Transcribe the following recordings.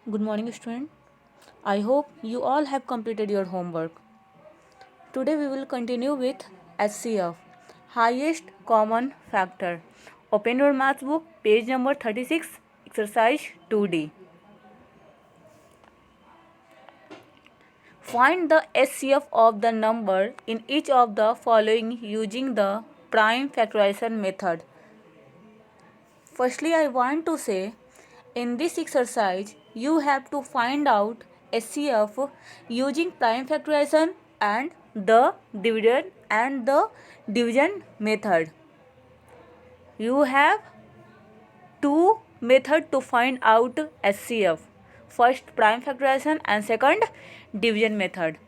Good morning, student. I hope you all have completed your homework. Today we will continue with HCF, highest common factor. Open your math book, page number 36, exercise 2D. Find the HCF of the number in each of the following using the prime factorization method. Firstly, I want to say, in this exercise, you have to find out HCF using prime factorization and the division method. You have two methods to find out HCF. First, prime factorization and second, division method.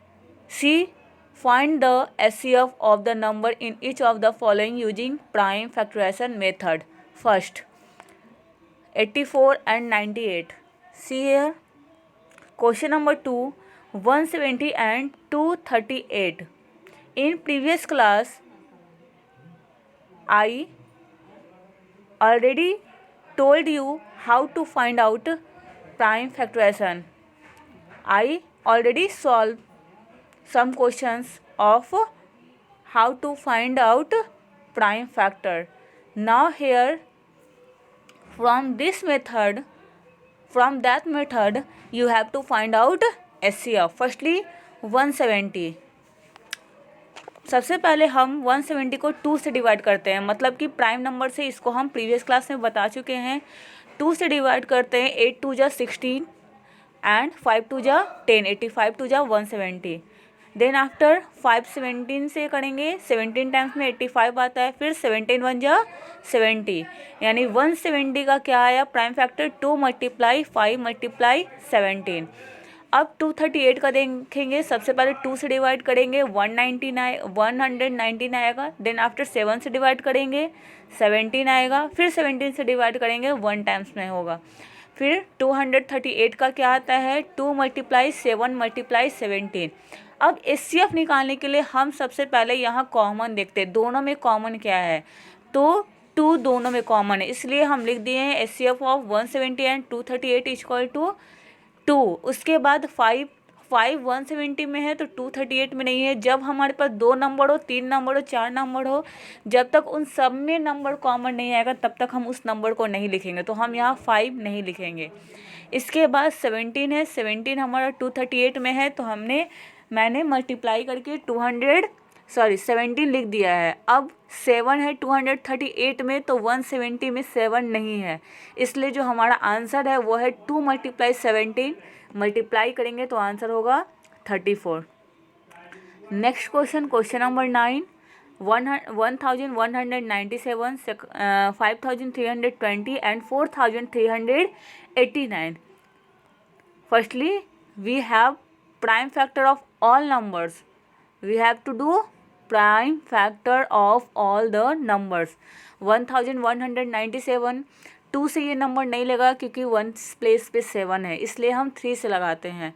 See, find the HCF of the number in each of the following using prime factorization method. First, 84 and 98. See here. Question number 2, 170 and 238. In previous class, I already told you how to find out prime factorization. I already solved some questions of how to find out prime factor. Now here, from that method you have to find out HCF. Firstly, 170. सबसे पहले हम 170 को 2 से divide करते हैं, मतलब कि prime number से, इसको हम प्रीवियस क्लास में बता चुके हैं. 2 से डिवाइड करते हैं. 8 2 जा 16 एंड 5 2 जा 10. 85 2 जा 170. देन आफ्टर 5 17 से करेंगे. 17 टाइम्स में 85 आता है. फिर 17 1 जा 70, यानी 170 का क्या आया प्राइम फैक्टर? 2 × 5 × 17. अब 238 का देखेंगे. सबसे पहले 2 से डिवाइड करेंगे. 119 आएगा. देन आफ्टर 7 से डिवाइड करेंगे. 17 आएगा. फिर 17 से डिवाइड करेंगे. 1 टाइम्स में होगा. फिर 238 का क्या आता है? 2 × 7 × 17. अब HCF निकालने के लिए हम सबसे पहले यहाँ कॉमन देखते हैं. दोनों में कॉमन क्या है? तो 2 दोनों में कॉमन है, इसलिए हम लिख दिए हैं HCF of 170 and 238 equal to 2. उसके बाद 5 170 में है तो 238 में नहीं है. जब हमारे पास 2 नंबर हो, 3 नंबर हो, 4 नंबर हो, जब तक उन सब में नंबर कॉमन नहीं आएगा तब तक हम उस नंबर को नहीं लिखेंगे. तो हम यहाँ 5 नहीं लिखेंगे. इसके बाद 17 है. 17 हमारा 238 में है तो मैंने मल्टीप्लाई करके 17 लिख दिया है. अब 7 है 238 में तो 170 में 7 नहीं है, इसलिए जो हमारा आंसर है वो है 2 × 17. मल्टीप्लाई करेंगे तो आंसर होगा 34. Next question number 9, 1197, 5320 and 4389. Firstly, we have prime factor of all numbers. We have to do prime factor of all the numbers. 1197, 2 से ये नंबर नहीं लगा क्योंकि 1 प्लेस पे 7 है, इसलिए हम 3 से लगाते हैं.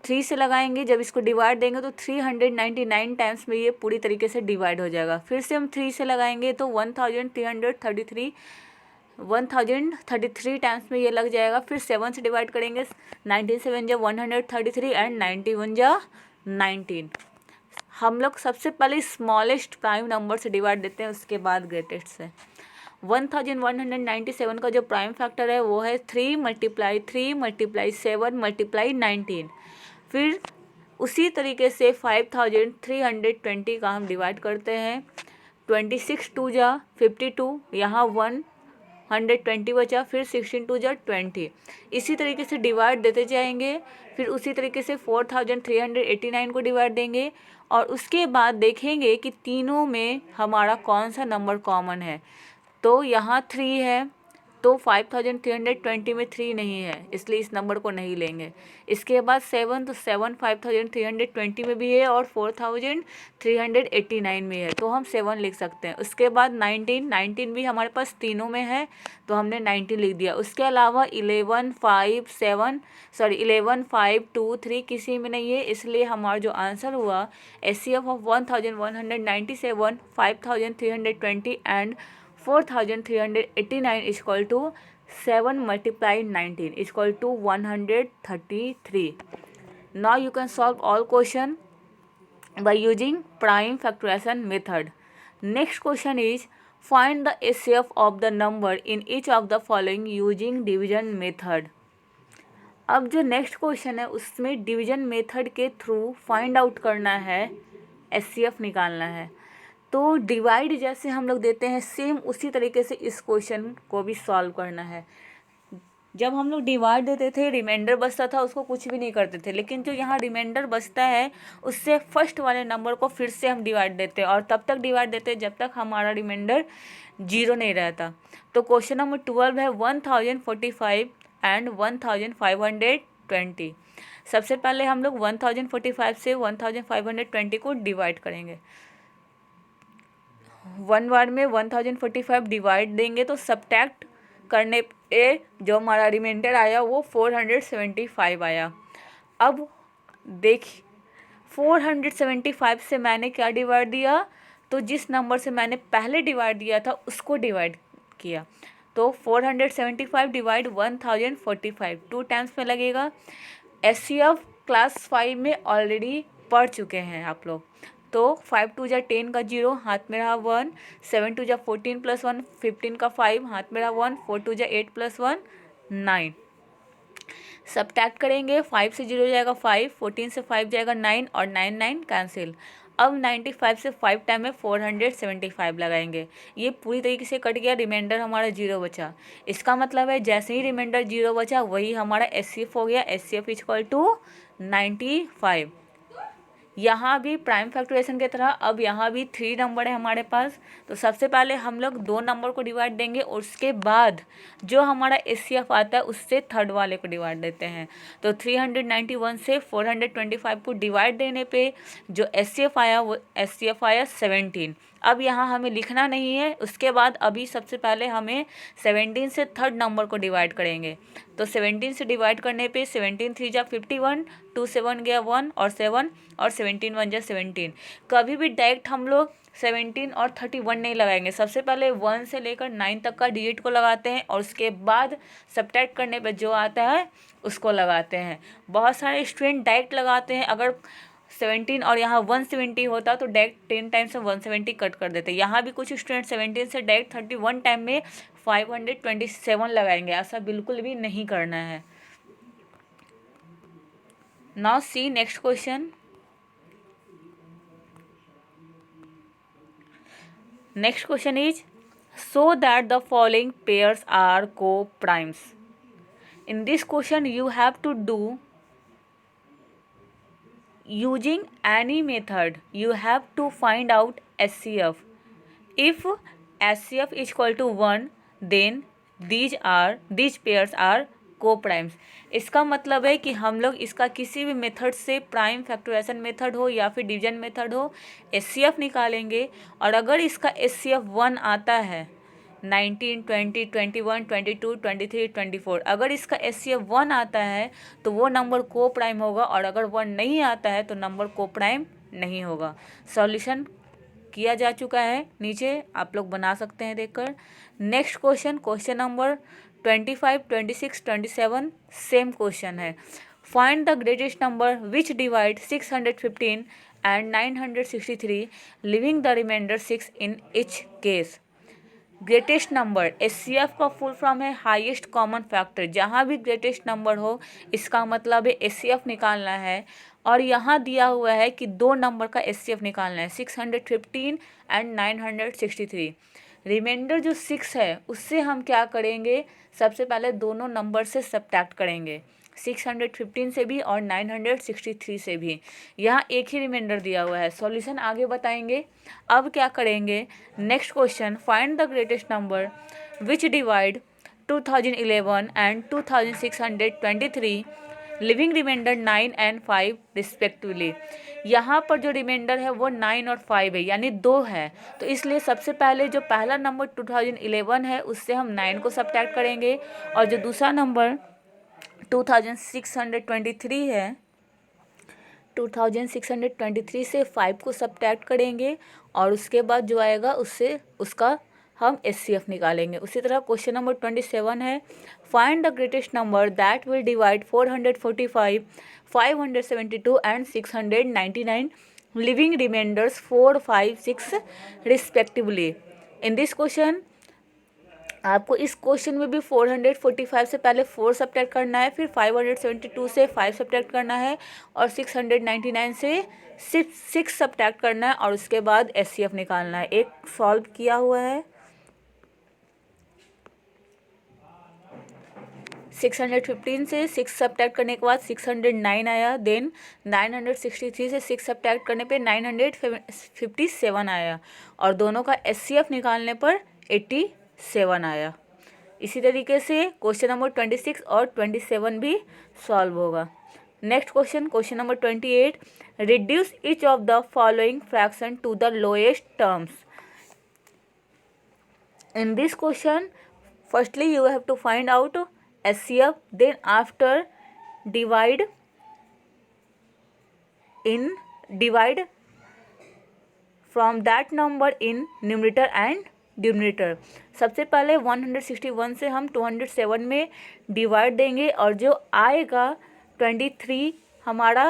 3 से लगाएंगे. जब इसको डिवाइड देंगे तो 399 टाइम्स में ये पूरी तरीके से डिवाइड हो जाएगा. फिर से हम 3 से लगाएंगे तो 1033 टाइम्स में ये लग जाएगा. फिर 7 से डिवाइड करेंगे. 19 7 जा 133 एंड 91 जा 19. हम लोग सबसे पहले स्मॉलेस्ट प्राइम नंबर से डिवाइड देते हैं, उसके बाद ग्रेटेस्ट से. 1197 का जो प्राइम फैक्टर है वो है 3 × 3 × 7 × 19. फिर उसी तरीके से 5320 का हम डिवाइड करते हैं. 26 2 जा 52, यहाँ 120 बचा. फिर 16 2 जा 20. इसी तरीके से डिवाइड देते जाएंगे. फिर उसी तरीके से 4389 को डिवाइड देंगे और उसके बाद देखेंगे कि तीनों में हमारा कौन सा नंबर कॉमन है. तो यहाँ 3 है तो 5320 में 3 नहीं है, इसलिए इस नंबर को नहीं लेंगे. इसके बाद 7, तो 7 5320 में भी है और 4389 में है, तो हम 7 लिख सकते हैं. उसके बाद 19 भी हमारे पास तीनों में है तो हमने 19 लिख दिया. उसके अलावा 11 5 2 3 किसी में नहीं है, इसलिए हमारा जो आंसर हुआ HCF of 1197, 5320 and 4389 equal to 7 multiplied 19 is equal to 133. Now you can solve all question by using prime factorization method. Next question is find the HCF of the number in each of the following using division method. अब जो next question है उसमें division method के through find out करना है, HCF निकालना है। तो डिवाइड जैसे हम लोग देते हैं सेम उसी तरीके से इस क्वेश्चन को भी सॉल्व करना है। जब हम लोग डिवाइड देते थे रिमाइंडर बचता था, उसको कुछ भी नहीं करते थे, लेकिन जो यहाँ रिमाइंडर बचता है उससे फर्स्ट वाले नंबर को फिर से हम डिवाइड देते हैं और तब तक डिवाइड देते हैं जब तक हमारा रिमाइंडर 0 नहीं रहता। तो क्वेश्चन नंबर 12 है 1045 एंड 1520। सबसे पहले हम लोग 1045 से 1520 को डिवाइड करेंगे। वन बार में 1045 डिवाइड देंगे तो सब्ट्रैक्ट करने पे जो हमारा रिमाइंडर आया वो 475 आया। अब देखिए 475 से मैंने क्या डिवाइड दिया, तो जिस नंबर से मैंने पहले डिवाइड दिया था उसको डिवाइड किया। तो 475 डिवाइड 1045 2 टाइम्स में लगेगा। HCF क्लास 5 में ऑलरेडी पढ़ चुके हैं आप लोग। तो 5 2 जा 10 का 0 हाथ में रहा 1, 7 2 जा 14 प्लस 1 15 का 5 हाथ में रहा 1, 4 2 जा 8 प्लस 1 9। सब्ट्रैक्ट करेंगे 5 से 0 जाएगा 5, 14 से 5 जाएगा 9 और 9 9 कैंसिल। अब 95 से 5 टाइम में 475 लगाएंगे। ये पूरी तरीके से कट गया, रिमाइंडर हमारा 0 बचा। इसका मतलब है जैसे ही रिमाइंडर 0 बचा वही हमारा HCF हो गया। HCF equal to 95। यहाँ भी प्राइम फैक्टराइजेशन की तरह अब यहाँ भी 3 नंबर है हमारे पास। तो सबसे पहले हम लोग 2 नंबर को डिवाइड देंगे और उसके बाद जो हमारा HCF आता है उससे थर्ड वाले को डिवाइड देते हैं। तो 391 से 425 को डिवाइड देने पे जो HCF आया वो HCF आया 17। अब यहाँ हमें लिखना नहीं है, उसके बाद अभी सबसे पहले हमें 17 से थर्ड नंबर को डिवाइड करेंगे। तो 17 से डिवाइड करने पे 17 3 जा 51, 2 7 गया 1 और 7 और 17 1 जा 17। कभी भी डायरेक्ट हम लोग 17 और 31 नहीं लगाएंगे। सबसे पहले 1 से लेकर 9 तक का डिजिट को लगाते हैं और उसके बाद सब्ट्रैक्ट करने पे जो आता है उसको लगाते हैं। बहुत सारे स्टूडेंट डायरेक्ट लगाते हैं। अगर 17 और यहाँ 170 होता तो डायरेक्ट 10 टाइम से 170 कट कर देते। यहाँ भी कुछ स्टूडेंट 17 से डायरेक्ट 31 टाइम में 527 लगाएंगे। ऐसा बिल्कुल भी नहीं करना है। Now see next question. Next question is show that the following pairs are co-primes. In this question you have to do using any method you have to find out HCF. If HCF is equal to 1 then these pairs are co-primes. इसका मतलब है कि हम लोग इसका किसी भी method से प्राइम फैक्टराइजेशन मेथड हो या फिर डिवीजन मेथड हो HCF निकालेंगे। और अगर इसका HCF 1 आता है 19 20 21 22 23 24, अगर इसका HCF 1 आता है तो वो नंबर को प्राइम होगा और अगर 1 नहीं आता है तो नंबर को प्राइम नहीं होगा। सॉल्यूशन किया जा चुका है, नीचे आप लोग बना सकते हैं देखकर। Next question, question number 25 26 27 same question है। Find the greatest number which divide 615 and 963 leaving the remainder 6 in each case. Greatest number HCF का फुल फॉर्म है हाईएस्ट कॉमन फैक्टर। जहाँ भी ग्रेटेस्ट नंबर हो इसका मतलब है HCF निकालना है। और यहाँ दिया हुआ है कि 2 नंबर का HCF निकालना है 615 एंड 963। रिमाइंडर जो 6 है उससे हम क्या करेंगे, सबसे पहले दोनों नंबर से सब्ट्रैक्ट करेंगे, 615 से भी और 963 से भी। यहाँ एक ही रिमाइंडर दिया हुआ है, सॉल्यूशन आगे बताएंगे। अब क्या करेंगे, next question, find the greatest number which divide 2011 and 2623 leaving remainder 9 and 5 respectively. यहाँ पर जो रिमाइंडर है वो 9 और 5 है यानी 2 है। तो इसलिए सबसे पहले जो पहला नंबर 2011 है उससे हम 9 को सब्ट्रैक्ट करेंगे और जो दूसरा नंबर 2623 है 2623 से 5 को सब्ट्रैक्ट करेंगे और उसके बाद जो आएगा उससे उसका हम HCF निकालेंगे। उसी तरह क्वेश्चन नंबर 27 है, find the greatest number that will divide 445, 572 and 699 leaving remainders 4, 5, 6 respectively. In this question आपको इस क्वेश्चन में भी 445 से पहले 4 सब्ट्रैक्ट करना है, फिर 572 से 5 सब्ट्रैक्ट करना है और 699 से 6 सब्ट्रैक्ट करना है और उसके बाद HCF निकालना है। एक सॉल्व किया हुआ है, 615 से 6 सब्ट्रैक्ट करने के बाद 609 आया, देन 963 से 6 सब्ट्रैक्ट करने पे 957 आया और दोनों का HCF निकालने पर 87 आया। इसी तरीके से क्वेश्चन नंबर 26 और 27 भी सॉल्व होगा। Next question, question number 28, reduce each of the following fraction to the lowest terms. In this question, firstly you have to find out HCF, then after divide from that number in numerator and denominator. सबसे पहले 161 से हम 207 में divide देंगे और जो आएगा 23 हमारा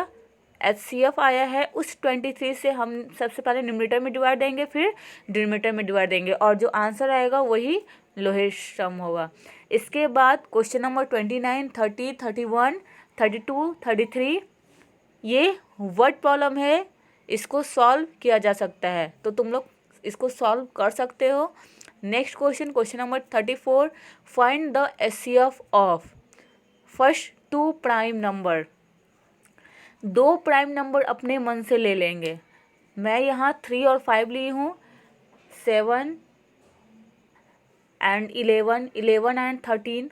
HCF आया है, उस 23 से हम सबसे पहले न्यूमरेटर में डिवाइड देंगे, फिर डिनोमिनेटर में डिवाइड देंगे और जो आंसर आएगा वही लोएस्ट सम होगा। इसके बाद क्वेश्चन नंबर 29, 30, 31, 32, 33 ये वर्ड प्रॉब्लम है, इसको सॉल्व किया जा सकता है, तो तुम लोग इसको सॉल्व कर सकते हो। Next question, question number 34, find the HCF of first 2 prime number. 2 prime number अपने मन से ले लेंगे। मैं यहाँ 3 और 5 ली हूँ, 7 एंड 11, 11 एंड 13।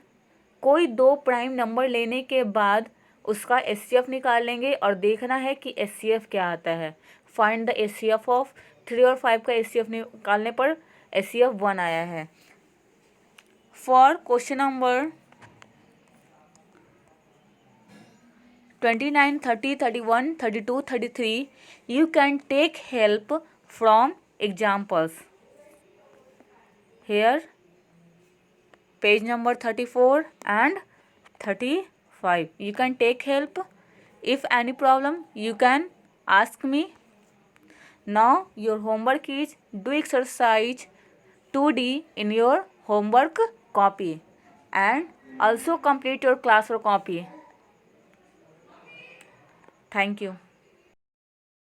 कोई 2 प्राइम नंबर लेने के बाद उसका HCF निकाल लेंगे और देखना है कि HCF क्या आता है। फाइंड द HCF ऑफ 3 और 5 का HCF निकालने पर HCF 1 आया है। For question number 29, 30, 31, 32, 33 you can take help from examples. Here page number 34 and 35 you can take help. If any problem you can ask me. Now your homework is do exercise 2D in your homework copy and also complete your classwork copy. Thank you.